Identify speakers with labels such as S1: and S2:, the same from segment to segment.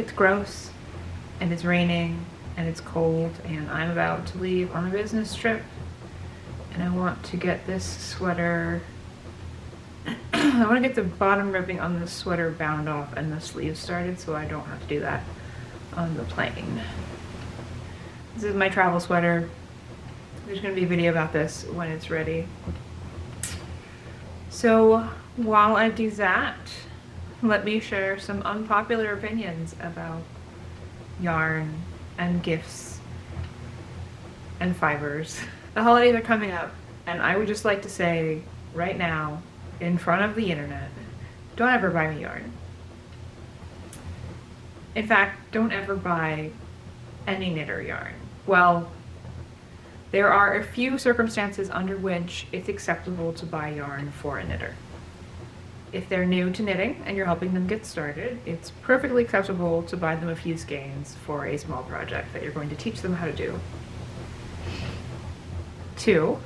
S1: It's gross, and it's raining, and it's cold, and I'm about to leave on a business trip, and I want to get this sweater. I want to get the bottom ribbing on the sweater bound off and the sleeves started so I don't have to do that on the plane. This is my travel sweater. There's going to be a video about this when it's ready. So while I do that, let me share some unpopular opinions about yarn and gifts and fibers. The holidays are coming up, and I would just like to say right now, in front of the internet, don't ever buy me yarn. In fact, don't ever buy any knitter yarn. Well, there are a few circumstances under which it's acceptable to buy yarn for a knitter. If they're new to knitting and you're helping them get started, it's perfectly acceptable to buy them a few skeins for a small project that you're going to teach them how to do. 2,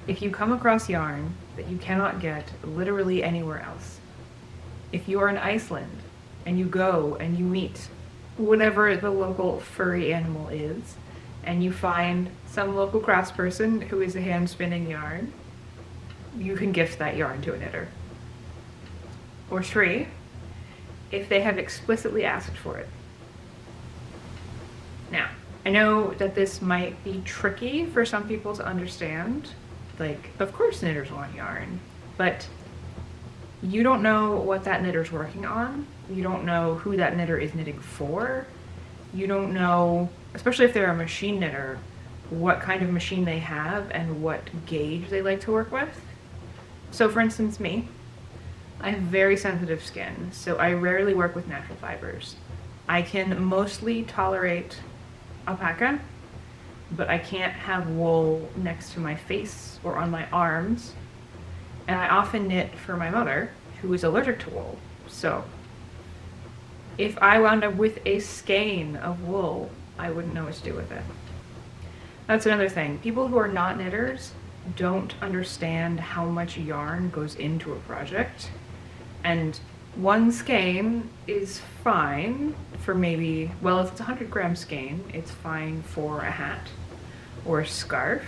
S1: if you come across yarn that you cannot get literally anywhere else, if you are in Iceland and you go and you meet whatever the local furry animal is, and you find some local craftsperson who is hand spinning yarn, you can gift that yarn to a knitter. Or 3, if they have explicitly asked for it. Now, I know that this might be tricky for some people to understand. Like, of course knitters want yarn, but you don't know what that knitter's working on. You don't know who that knitter is knitting for. You don't know, especially if they're a machine knitter, what kind of machine they have and what gauge they like to work with. So for instance, me, I have very sensitive skin, so I rarely work with natural fibers. I can mostly tolerate alpaca, but I can't have wool next to my face or on my arms. And I often knit for my mother, who is allergic to wool. So if I wound up with a skein of wool, I wouldn't know what to do with it. That's another thing. People who are not knitters don't understand how much yarn goes into a project. And one skein is fine for maybe, well, if it's a 100-gram skein, it's fine for a hat or a scarf,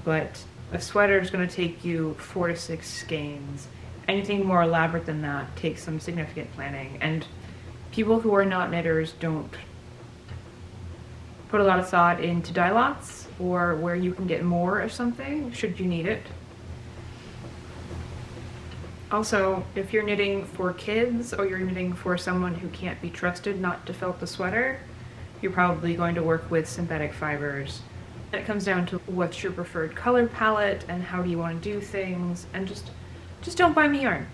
S1: but a sweater is going to take you 4 to 6 skeins. Anything more elaborate than that takes some significant planning, and people who are not knitters don't put a lot of thought into dye lots or where you can get more of something should you need it. Also, if you're knitting for kids or you're knitting for someone who can't be trusted not to felt the sweater, you're probably going to work with synthetic fibers. It comes down to what's your preferred color palette and how do you want to do things, and just don't buy me yarn.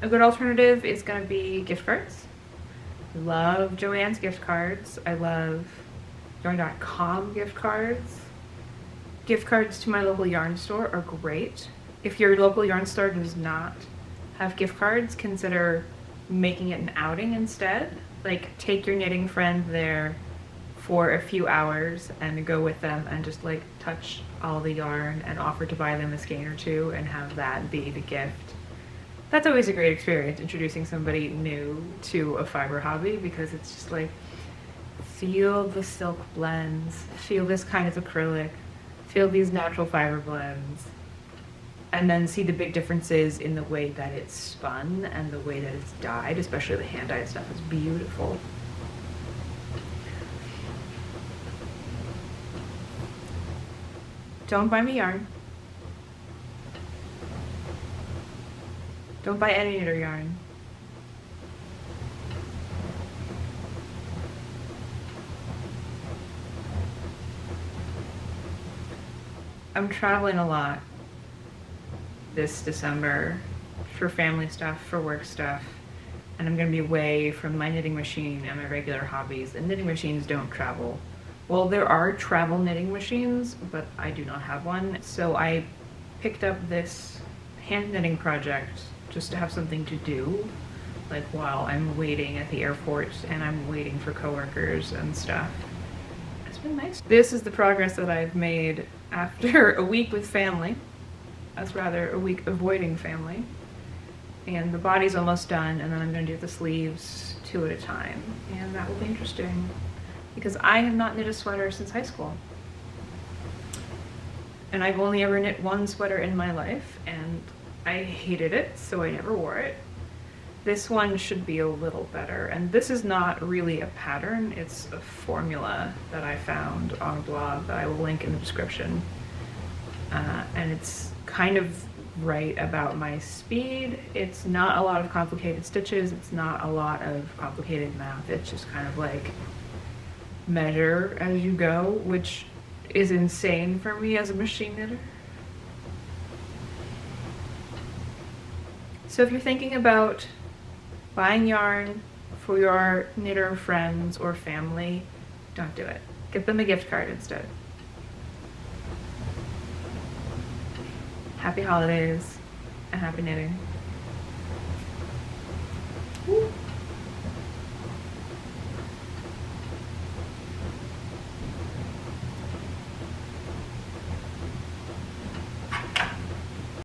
S1: A good alternative is going to be gift cards. I love Joann's gift cards. I love yarn.com gift cards. Gift cards to my local yarn store are great. If your local yarn store does not have gift cards, consider making it an outing instead. Like, take your knitting friend there for a few hours and go with them and just like touch all the yarn and offer to buy them a skein or two and have that be the gift. That's always a great experience, introducing somebody new to a fiber hobby, because it's just like, feel the silk blends, feel this kind of acrylic, feel these natural fiber blends, and then see the big differences in the way that it's spun and the way that it's dyed. Especially the hand dyed stuff is beautiful. Don't buy me yarn. Don't buy any knitter yarn. I'm traveling a lot this December for family stuff, for work stuff, and I'm going to be away from my knitting machine and my regular hobbies. And knitting machines don't travel. Well, there are travel knitting machines, but I do not have one. So I picked up this hand knitting project just to have something to do, like while I'm waiting at the airport and I'm waiting for coworkers and stuff. It's been nice. This is the progress that I've made after a week with family. That's rather a week avoiding family. And the body's almost done, and then I'm going to do the sleeves 2 at a time, and that will be interesting because I have not knit a sweater since high school. And I've only ever knit one sweater in my life, and I hated it, so I never wore it. This one should be a little better, and this is not really a pattern, it's a formula that I found on a blog that I will link in the description. And it's kind of right about my speed. It's not a lot of complicated stitches, it's not a lot of complicated math, it's just kind of like measure as you go, which is insane for me as a machine knitter. So if you're thinking about buying yarn for your knitter friends or family, don't do it. Get them a gift card instead. Happy holidays and happy knitting.